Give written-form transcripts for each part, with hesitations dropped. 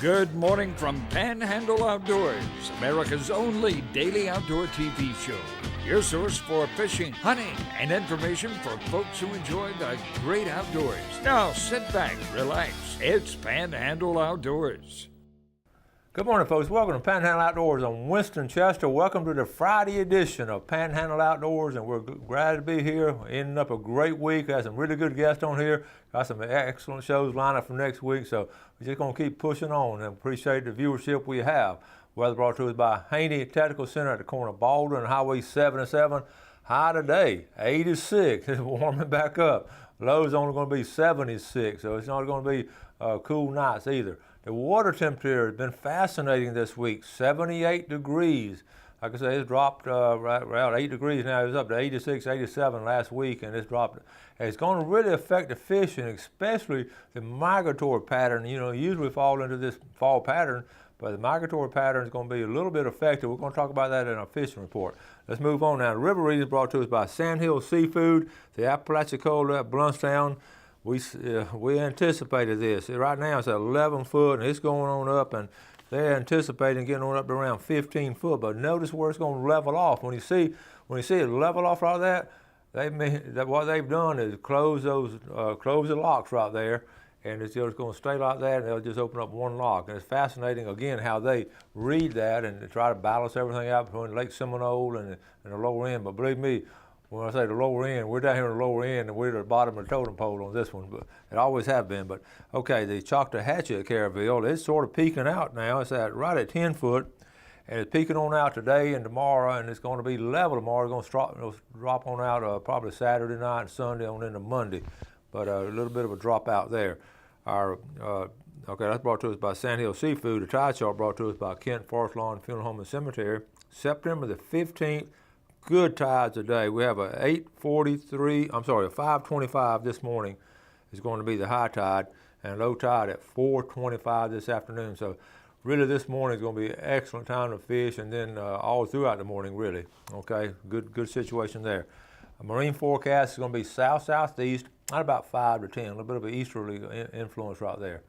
Good morning from Panhandle Outdoors, America's only daily outdoor TV show. Your source for fishing, hunting, and information for folks who enjoy the great outdoors. Now sit back, relax. It's Panhandle Outdoors. Good morning, folks. Welcome to Panhandle Outdoors. I'm Winston Chester. Welcome to the Friday edition of Panhandle Outdoors, and we're glad to be here. We're ending up a great week. Got some really good guests on here. Got some excellent shows lined up for next week, so we're just going to keep pushing on and appreciate the viewership we have. Weather brought to us by Haney Technical Center at the corner of Baldwin and Highway 77. High today, 86. It's warming back up. Low's only going to be 76, so it's not going to be cool nights either. The water temperature has been fascinating this week, 78 degrees. Like I say, it's dropped right around 8 degrees now. It was up to 86, 87 last week, and it's dropped. And it's going to really affect the fishing, especially the migratory pattern. You know, usually fall into this fall pattern, but the migratory pattern is going to be a little bit affected. We're going to talk about that in our fishing report. Let's move on now. The river reading is brought to us by Sandhill Seafood, the Apalachicola at Bluntstown. We anticipated this. Right now it's at 11 foot and it's going on up, and they're anticipating getting on up to around 15 foot. But notice where it's going to level off. When you see it level off like that, what they've done is close the locks right there, and it's just going to stay like that, and they'll just open up one lock. And it's fascinating again how they read that and try to balance everything out between Lake Seminole and the lower end. But believe me, when I say the lower end, we're down here in the lower end, and we're at the bottom of the totem pole on this one, but it always have been. But okay, the Choctawhatchee at Caraville, it's sort of peaking out now. It's right at 10 foot, and it's peaking on out today and tomorrow, and it's going to be level tomorrow. It's going to drop on out probably Saturday night and Sunday on into Monday, but a little bit of a drop out there. Okay, that's brought to us by Sandhill Seafood. The tide chart brought to us by Kent Forest Lawn Funeral Home and Cemetery. September the 15th. Good tides today. We have a 525 this morning is going to be the high tide, and low tide at 425 this afternoon. So really this morning is going to be an excellent time to fish, and then all throughout the morning really. Okay, good situation there. A marine forecast is going to be south-southeast, not about 5 to 10, a little bit of an easterly influence right there.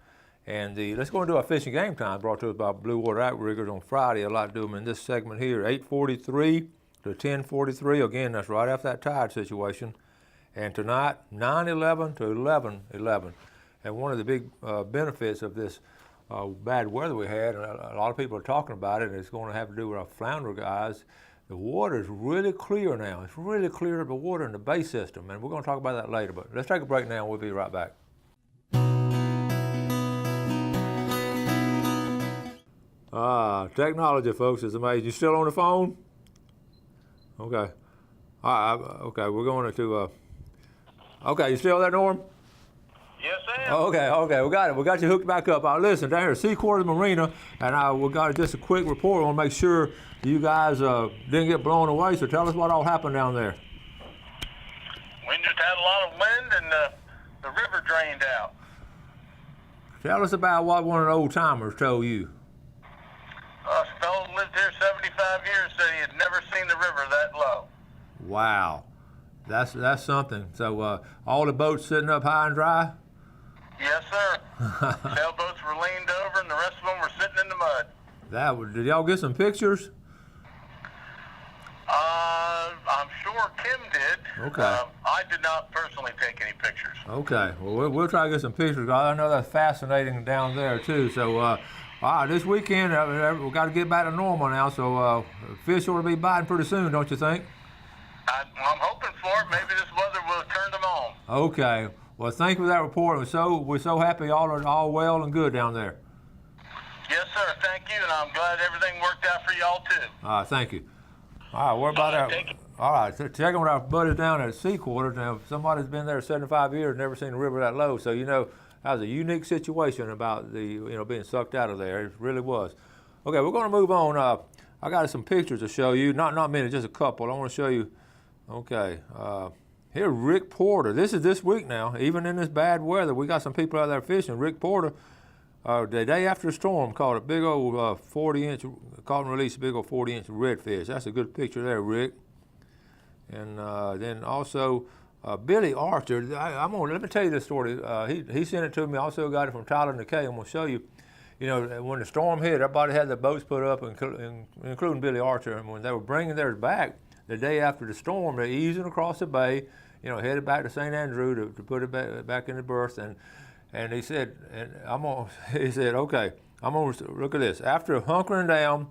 And let's go into our fishing game time brought to us by Blue Water Outriggers on Friday. I'd like to do them in this segment here, 8:43 to 10:43. Again, that's right after that tide situation. And tonight, 9:11 to 11:11. And one of the big benefits of this bad weather we had, and a lot of people are talking about it, and it's going to have to do with our flounder guys. The water is really clear now. It's really clear of the water in the bay system, and we're going to talk about that later. But let's take a break now, and we'll be right back. Technology, folks, is amazing. You still on the phone? Okay. Okay, we're going to. Okay, you still there, Norm? Yes, I am. Okay, we got it. We got you hooked back up. Listen, down here at Sea-Quarters Marina, and we got just a quick report. We want to make sure you guys didn't get blown away, so tell us what all happened down there. We just had a lot of wind, and the river drained out. Tell us about what one of the old-timers told you. A fellow lived here 75 years, said he had never seen the river that low. Wow, that's something. So all the boats sitting up high and dry? Yes, sir. Sailboats were leaned over, and the rest of them were sitting in the mud. Did y'all get some pictures? I'm sure Kim did. Okay. I did not personally take any pictures. Okay, well, we'll try to get some pictures. I know that's fascinating down there, too. So, this weekend, we've got to get back to normal now, so fish ought to be biting pretty soon, don't you think? I'm hoping for it. Maybe this weather will turn them on. Okay. Well, thank you for that report. We're so happy y'all are all well and good down there. Yes, sir. Thank you, and I'm glad everything worked out for y'all, too. All right, thank you. All right, what about that? All right, so checking with our buddies down at Sea-Quarters. Now, somebody's been there 75 years, never seen a river that low, so you know, that was a unique situation about being sucked out of there. It really was. Okay, we're going to move on. I got some pictures to show you. Not many, just a couple. I want to show you. Okay, here Rick Porter. This is this week now. Even in this bad weather, we got some people out there fishing. Rick Porter, the day after the storm, caught a big old 40-inch, caught and released a big old 40-inch redfish. That's a good picture there, Rick. And then also Billy Archer. Let me tell you this story. He sent it to me. Also got it from Tyler McKay. I'm going to show you. you know, when the storm hit, everybody had their boats put up, including Billy Archer. And when they were bringing theirs back the day after the storm, they're easing across the bay, you know, headed back to St. Andrew to put it back in the berth. And he said, he said, okay, I'm gonna look at this. After hunkering down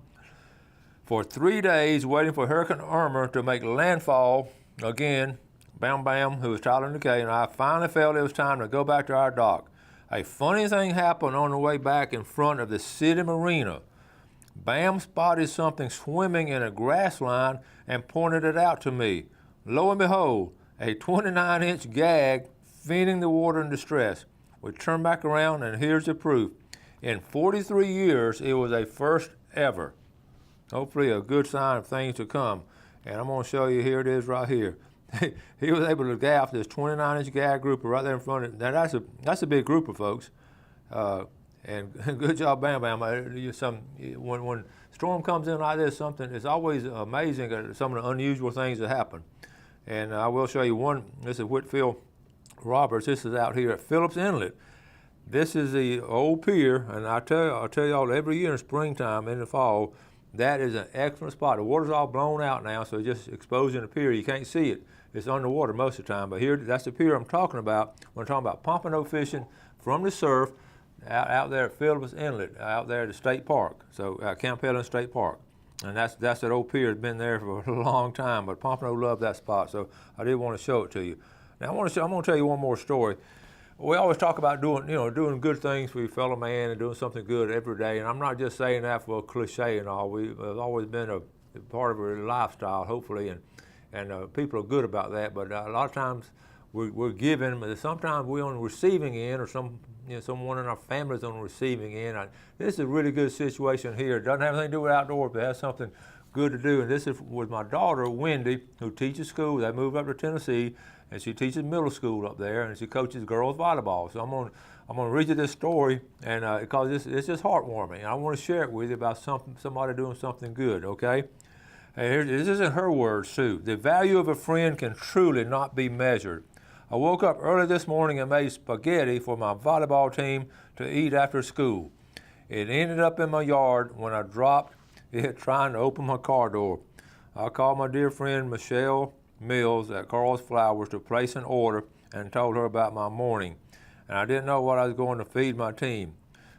for 3 days, waiting for Hurricane Irma to make landfall again, Bam Bam, who was Tyler and Decay, and I finally felt it was time to go back to our dock. A funny thing happened on the way back in front of the city marina. Bam spotted something swimming in a grass line and pointed it out to me. Lo and behold, a 29-inch gag feeding the water in distress. We turned back around, and here's the proof. In 43 years, it was a first ever. Hopefully a good sign of things to come. And I'm going to show you, here it is right here. He was able to gaff this 29-inch gag grouper right there in front of it. Now that's a big grouper, folks. And good job, Bam Bam. When storm comes in like this, it's always amazing at some of the unusual things that happen. And I will show you one. This is Whitfield Roberts. This is out here at Phillips Inlet. This is the old pier, and I'll tell y'all every year in springtime, in the fall, that is an excellent spot. The water's all blown out now, so just exposing the pier. You can't see it. It's underwater most of the time. But here, that's the pier I'm talking about when I'm talking about pompano fishing from the surf out there at Phillips Inlet, out there at the state park. So Camp Helen State Park. And that's that old pier. It's been there for a long time, but pompano love that spot, so I did want to show it to you. Now I'm going to tell you one more story. We always talk about doing good things for your fellow man and doing something good every day, and I'm not just saying that for a cliche and all. We've always been a part of a lifestyle, hopefully, and people are good about that. But a lot of times we're giving, but sometimes we're on the receiving end, or someone in our family is on the receiving end. This is a really good situation here. It doesn't have anything to do with outdoors, but it has something good to do. And this is with my daughter, Wendy, who teaches school. They moved up to Tennessee, and she teaches middle school up there, and she coaches girls volleyball. So I'm gonna read you this story, and because it's just heartwarming. And I want to share it with you about somebody doing something good. Okay, and this is in her words too. The value of a friend can truly not be measured. I woke up early this morning and made spaghetti for my volleyball team to eat after school. It ended up in my yard when I dropped it trying to open my car door. I called my dear friend Michelle Mills at Carl's Flowers to place an order and told her about my morning. And I didn't know what I was going to feed my team.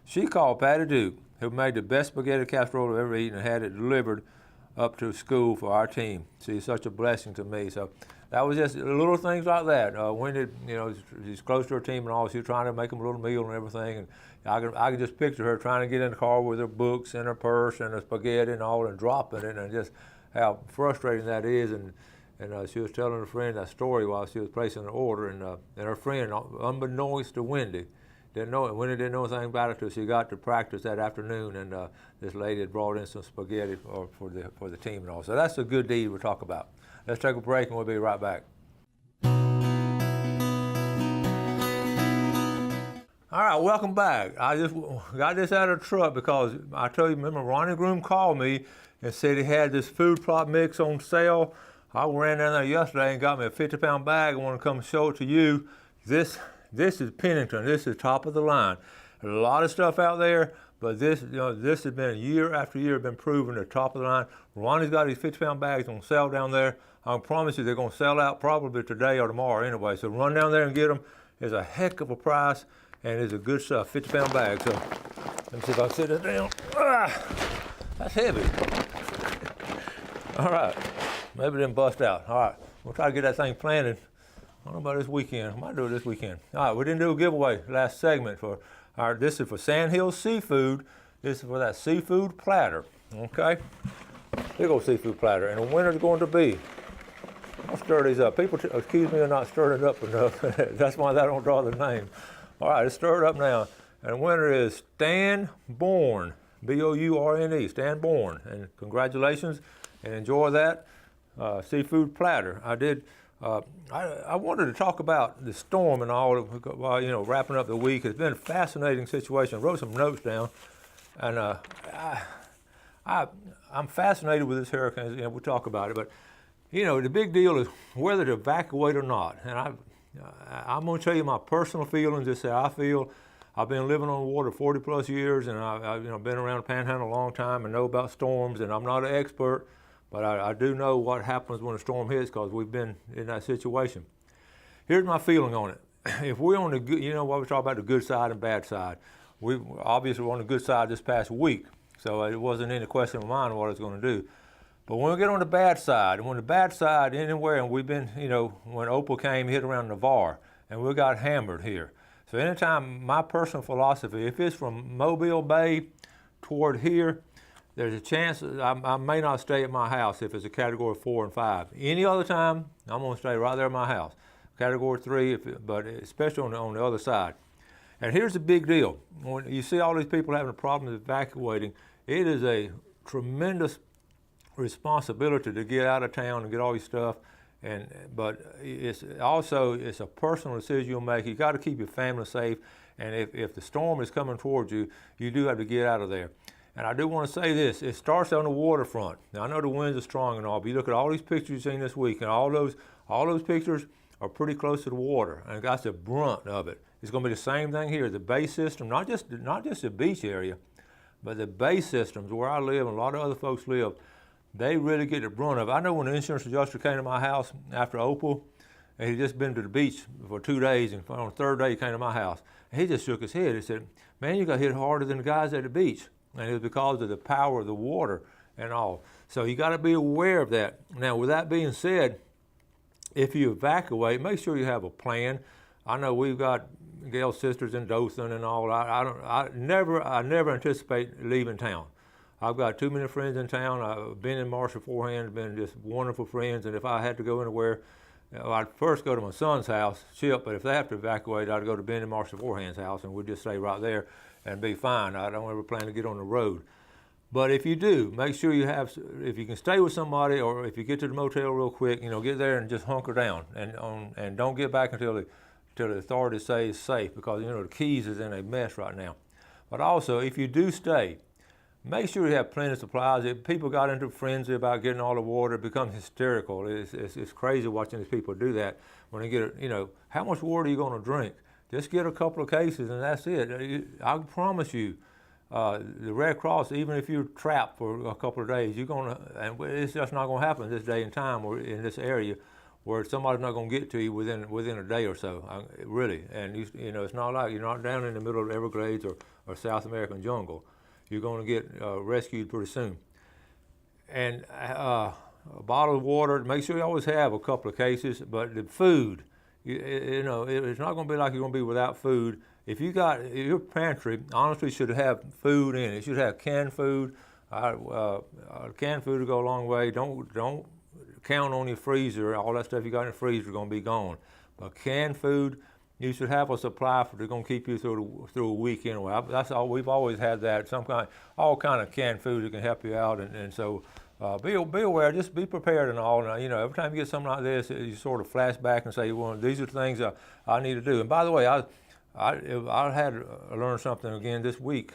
She called Patty Duke, who made the best spaghetti casserole I've ever eaten, and had it delivered up to school for our team. She's such a blessing to me. So that was just little things like that. Wendy, she's close to her team and all. She was trying to make them a little meal and everything. And I can just picture her trying to get in the car with her books and her purse and her spaghetti and all, and dropping it, and just how frustrating that is. And she was telling her friend that story while she was placing an order, and her friend, unbeknownst to Wendy, Wendy didn't know anything about it until she got to practice that afternoon, and this lady had brought in some spaghetti for the team and all. So that's a good deed we'll talk about. Let's take a break, and we'll be right back. All right, welcome back. I just got this out of the truck because I tell you, remember Ronnie Groom called me and said he had this food plot mix on sale. I ran down there yesterday and got me a 50-pound bag. I want to come show it to you. This is Pennington. This is top of the line. There's a lot of stuff out there, but this has been year after year been proven the top of the line. Ronnie's got these 50-pound bags on sale down there. I promise you they're going to sell out probably today or tomorrow anyway. So run down there and get them. It's a heck of a price, and it's a good stuff, 50-pound bag. So let me see if I can sit it down. That's heavy. All right. Maybe it didn't bust out. All right, we'll try to get that thing planted. I don't know about this weekend. I might do it this weekend. All right, we didn't do a giveaway last segment for this is for Sand Hills Seafood. This is for that seafood platter, okay? Big old seafood platter, and the winner's going to be, I'll stir these up. People accuse me of not stirring it up enough. That's why I don't draw the name. All right, let's stir it up now. And the winner is Stan Bourne, B-O-U-R-N-E, Stan Bourne. And congratulations, and enjoy that. Seafood platter. I wanted to talk about the storm and all while wrapping up the week. It's been a fascinating situation. I wrote some notes down, and I'm fascinated with this hurricane. We'll talk about it, but the big deal is whether to evacuate or not. And I'm going to tell you my personal feelings. This is how I feel. I've been living on the water 40 plus years, and I've been around the Panhandle a long time and know about storms, and I'm not an expert, but I do know what happens when a storm hits because we've been in that situation. Here's my feeling on it. If we're on the good, what we talk about, the good side and bad side. We obviously were on the good side this past week, so it wasn't any question of mine what I was going to do. But when we get on the bad side, anywhere, and we've been, when Opal came, hit around Navarre, and we got hammered here. So anytime, my personal philosophy, if it's from Mobile Bay toward here, there's a chance I may not stay at my house if it's a Category 4 and 5. Any other time, I'm going to stay right there at my house. Category 3, but especially on the other side. And here's the big deal. When you see all these people having problems evacuating, it is a tremendous responsibility to get out of town and get all your stuff. But it's a personal decision you'll make. You got to keep your family safe, and if the storm is coming towards you, you do have to get out of there. And I do want to say this: it starts on the waterfront. Now I know the winds are strong and all, but you look at all these pictures you've seen this week, and all those pictures are pretty close to the water, and that's the brunt of it. It's going to be the same thing here. The bay system, not just the beach area, but the bay systems where I live and a lot of other folks live. They really get the brunt of it. I know when the insurance adjuster came to my house after Opal, and he'd just been to the beach for 2 days, and on the third day he came to my house, and he just shook his head. He said, "Man, you got hit harder than the guys at the beach." And it was because of the power of the water and all. So you got to be aware of that. Now, with that being said, if you evacuate, make sure you have a plan. I know we've got Gail's sisters in Dothan and all. I never anticipate leaving town. I've got too many friends in town. I've been in Marshall beforehand, been just wonderful friends. And if I had to go anywhere, I'd first go to my son's house, Chip. But if they have to evacuate, I'd go to Ben and Marshall beforehand's house, and we'd just stay right there and be fine. I don't ever plan to get on the road. But if you do, make sure you have, if you can stay with somebody, or if you get to the motel real quick, get there and just hunker down, and don't get back until the authorities say it's safe, because the Keys is in a mess right now. But also, if you do stay, make sure you have plenty of supplies. If people got into a frenzy about getting all the water, it becomes hysterical. It's crazy watching these people do that. When they get how much water are you going to drink? Just get a couple of cases and that's it. I promise you, the Red Cross, even if you're trapped for a couple of days, and it's just not going to happen this day and time or in this area where somebody's not going to get to you within a day or so, really. And it's not like you're not down in the middle of the Everglades or South American jungle. You're going to get rescued pretty soon. And a bottle of water, make sure you always have a couple of cases. But the food, it's not going to be like you're going to be without food. If your pantry honestly should have food in it. It should have canned food. Canned food will go a long way. Don't count on your freezer. All that stuff you got in the freezer is going to be gone. But canned food, you should have a supply that's going to keep you through a week anyway. That's all. We've always had that. All kind of canned food that can help you out, and so be aware. Just be prepared and all. And, every time you get something like this, you sort of flash back and say, "Well, these are the things I need to do." And by the way, I had to learn something again this week.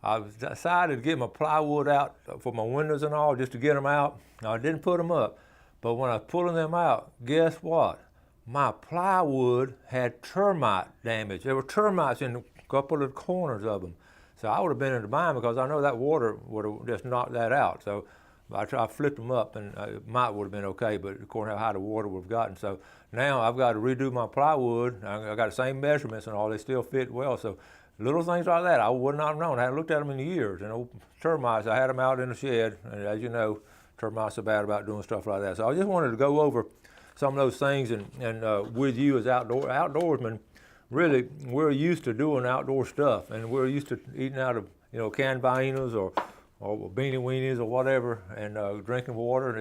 I decided to get my plywood out for my windows and all, just to get them out. Now, I didn't put them up, but when I was pulling them out, guess what? My plywood had termite damage. There were termites in a couple of the corners of them. So I would have been in the bind, because I know that water would have just knocked that out. So I flipped them up, and it might would have been okay, but according to how high the water would have gotten. So now I've got to redo my plywood. I got the same measurements and all. They still fit well. So little things like that I would not have known. I hadn't looked at them in years. Termites, I had them out in the shed. And as you know, termites are bad about doing stuff like that. So I just wanted to go over some of those things, and with you as outdoorsmen, really, we're used to doing outdoor stuff, and we're used to eating out of canned viennas or beanie weenies or whatever, and drinking water.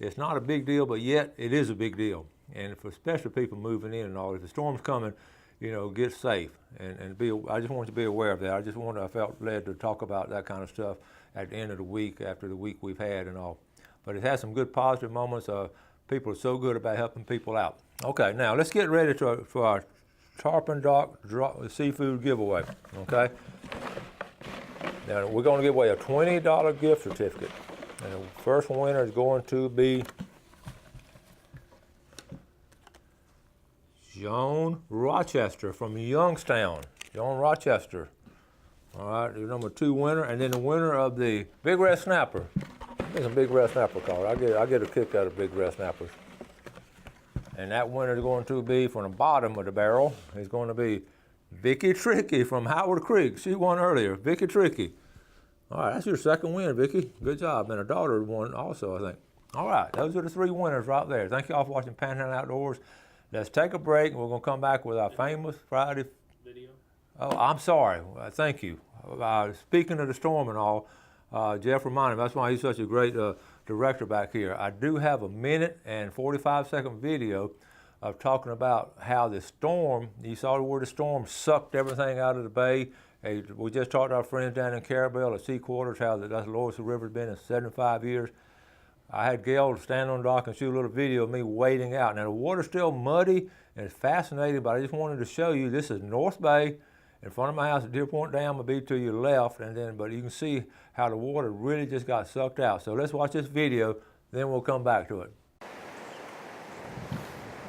It's not a big deal, but yet it is a big deal. And for especially people moving in and all, if the storm's coming, get safe and I just want you to be aware of that. I felt led to talk about that kind of stuff at the end of the week, after the week we've had and all. But it has some good positive moments. People are so good about helping people out. Okay, now let's get ready for our Tarpon Dock seafood giveaway, okay? Now we're going to give away a $20 gift certificate. And the first winner is going to be Joan Rochester from Youngstown. John Rochester. All right, your number 2 winner, and then the winner of the Big Red Snapper. There's some Big Red Snapper card. I get a kick out of Big Red Snappers. And that winner is going to be from the bottom of the barrel. It's going to be Vicky Tricky from Howard Creek. She won earlier. Vicky Tricky. All right, that's your second win, Vicky. Good job. And her daughter won also, I think. All right, those are the 3 winners right there. Thank you all for watching Panhandle Outdoors. Let's take a break. We're going to come back with our famous Friday video. Oh, I'm sorry. Thank you. Speaking of the storm and all, Jeff reminded me, that's why he's such a great director back here. I do have a 1 and 45-second video of talking about how the storm, you saw where the storm sucked everything out of the bay. We just talked to our friends down in Carabel at Sea Quarters, how that's the lowest the river's been in 75 years. I had Gail stand on the dock and shoot a little video of me wading out. Now the water's still muddy and it's fascinating, but I just wanted to show you this is North Bay. In front of my house at Deer Point Dam will be to your left, but you can see how the water really just got sucked out. So let's watch this video, then we'll come back to it.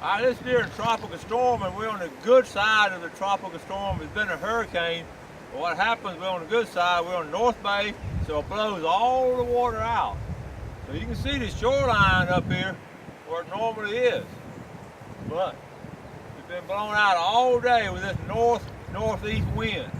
All right, this is during a tropical storm, and we're on the good side of the tropical storm. It's been a hurricane, but what happens, we're on the good side, we're on North Bay, so it blows all the water out. So you can see the shoreline up here where it normally is. But it's been blown out all day with this northeast wind.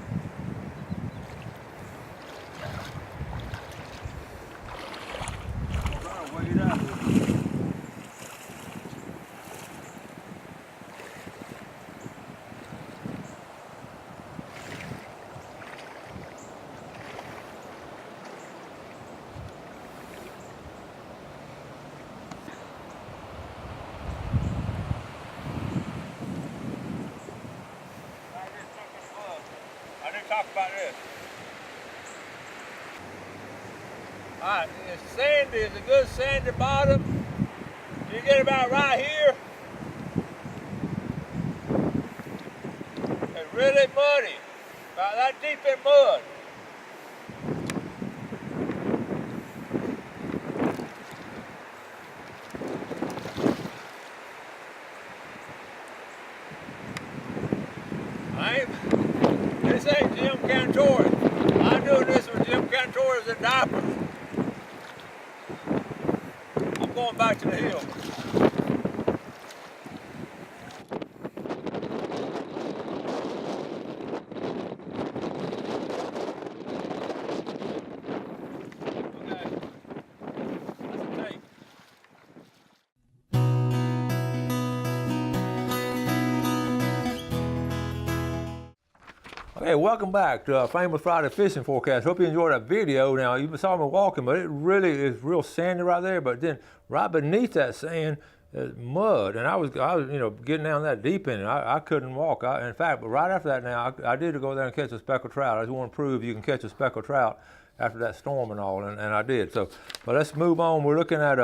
Talk about this. All right, it's sandy, it's a good sandy bottom. You get about right here. It's really muddy, about that deep in mud. This ain't Jim Cantori. I'm doing this with Jim Cantori's in diapers. I'm going back to the hill. Hey, welcome back to our famous Friday fishing forecast. Hope you enjoyed that video. Now, you saw me walking, but it really is real sandy right there. But then right beneath that sand is mud, and I was getting down that deep in it. I couldn't walk. In fact, but right after that now, I did go there and catch a speckled trout. I just want to prove you can catch a speckled trout after that storm and all, and I did. So, but let's move on. We're looking at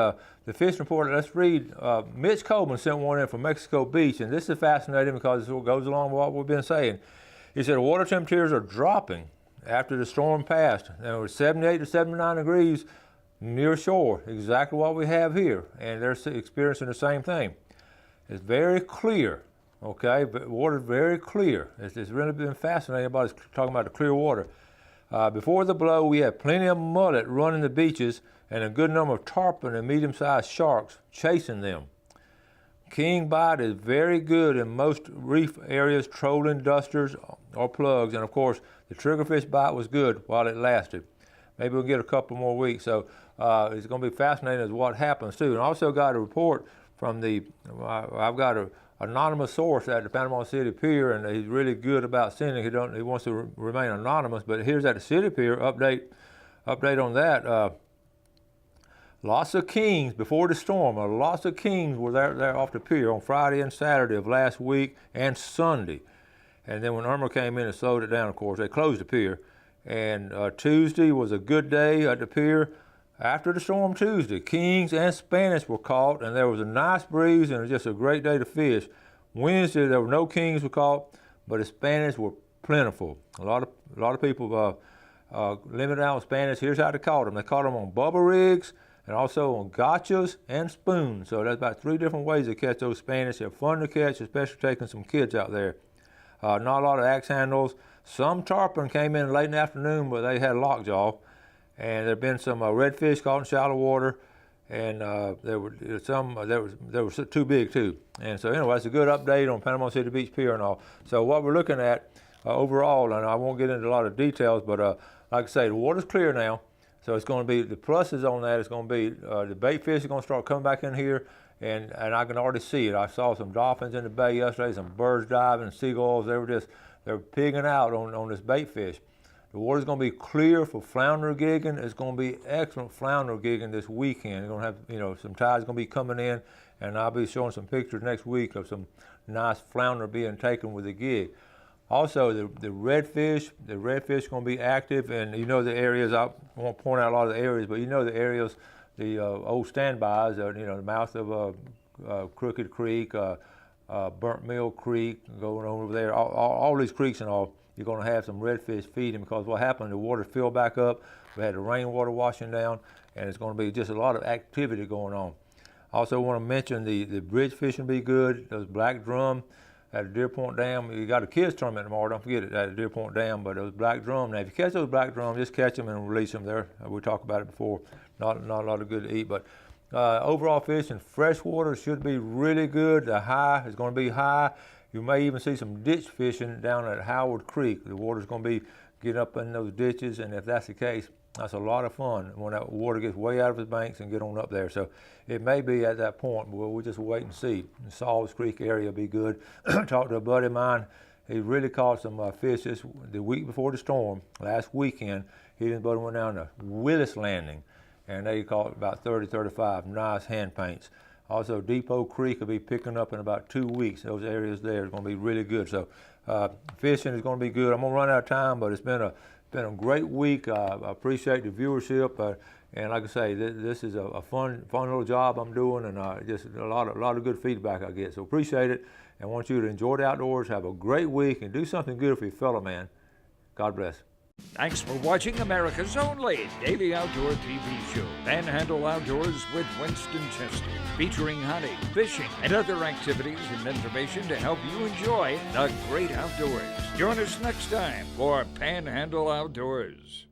the fishing report. Let's read. Mitch Coleman sent one in from Mexico Beach, and this is fascinating because it goes along with what we've been saying. He said water temperatures are dropping after the storm passed. There was 78 to 79 degrees near shore, exactly what we have here, and they're experiencing the same thing. It's very clear, okay? But water's very clear. It's really been fascinating. Everybody's talking about the clear water. Before the blow, we had plenty of mullet running the beaches and a good number of tarpon and medium-sized sharks chasing them. King bite is very good in most reef areas, trolling dusters or plugs, and of course the triggerfish bite was good while it lasted. Maybe we'll get a couple more weeks, so it's going to be fascinating as what happens too. And I also got a report from I've got an anonymous source at the Panama City Pier, and he's really good about sending. He wants to remain anonymous, but here's at the City Pier update on that. Lots of kings before the storm. Lots of kings were there off the pier on Friday and Saturday of last week and Sunday. And then when Irma came in and slowed it down, of course, they closed the pier. And Tuesday was a good day at the pier. After the storm Tuesday, kings and Spanish were caught, and there was a nice breeze and it was just a great day to fish. Wednesday, there were no kings were caught, but the Spanish were plentiful. A lot of people limited out on Spanish. Here's how they caught them. They caught them on bubble rigs, and also on gotchas and spoons. So that's about 3 different ways to catch those Spanish. They're fun to catch, especially taking some kids out there. Not a lot of axe handles. Some tarpon came in late in the afternoon, but they had lockjaw. And there have been some redfish caught in shallow water, and there were too big too. And so anyway, it's a good update on Panama City Beach Pier and all. So what we're looking at overall, and I won't get into a lot of details, but like I say, the water's clear now. So it's going to be, the pluses on that is going to be the bait fish are going to start coming back in here, and I can already see it. I saw some dolphins in the bay yesterday, some birds diving, seagulls. They're pigging out on this bait fish. The water's going to be clear for flounder gigging. It's going to be excellent flounder gigging this weekend. You're going to have, some tides going to be coming in, and I'll be showing some pictures next week of some nice flounder being taken with a gig. Also, the redfish are going to be active, and you know the areas. I won't point out a lot of the areas, but you know the areas, the old standbys. The mouth of Crooked Creek, Burnt Mill Creek, going on over there. All these creeks and all. You're going to have some redfish feeding, because what happened, the water filled back up. We had the rainwater washing down, and it's going to be just a lot of activity going on. I also want to mention the bridge fishing be good. Those black drum at the Deer Point Dam. You got a kids tournament tomorrow, don't forget it, at the Deer Point Dam, but those black drum. Now, if you catch those black drum, just catch them and release them there. We talked about it before. Not a lot of good to eat, but overall fishing, freshwater should be really good. The high is going to be high. You may even see some ditch fishing down at Howard Creek. The water's going to be getting up in those ditches, and if that's the case, that's a lot of fun when that water gets way out of its banks and get on up there. So it may be at that point, but we'll just wait and see. The Saul's Creek area will be good. Talked to a buddy of mine. He really caught some fish the week before the storm, last weekend. He and his buddy went down to Willis Landing, and they caught about 30, 35 nice hand paints. Also, Depot Creek will be picking up in about 2 weeks. Those areas there are going to be really good. So fishing is going to be good. I'm going to run out of time, but it's been a great week. I appreciate the viewership. And like I say, this is a fun little job I'm doing, and just a lot of good feedback I get. So appreciate it, and want you to enjoy the outdoors, have a great week, and do something good for your fellow man. God bless. Thanks for watching America's only daily outdoor TV show, Panhandle Outdoors with Winston Chester, featuring hunting, fishing, and other activities and information to help you enjoy the great outdoors. Join us next time for Panhandle Outdoors.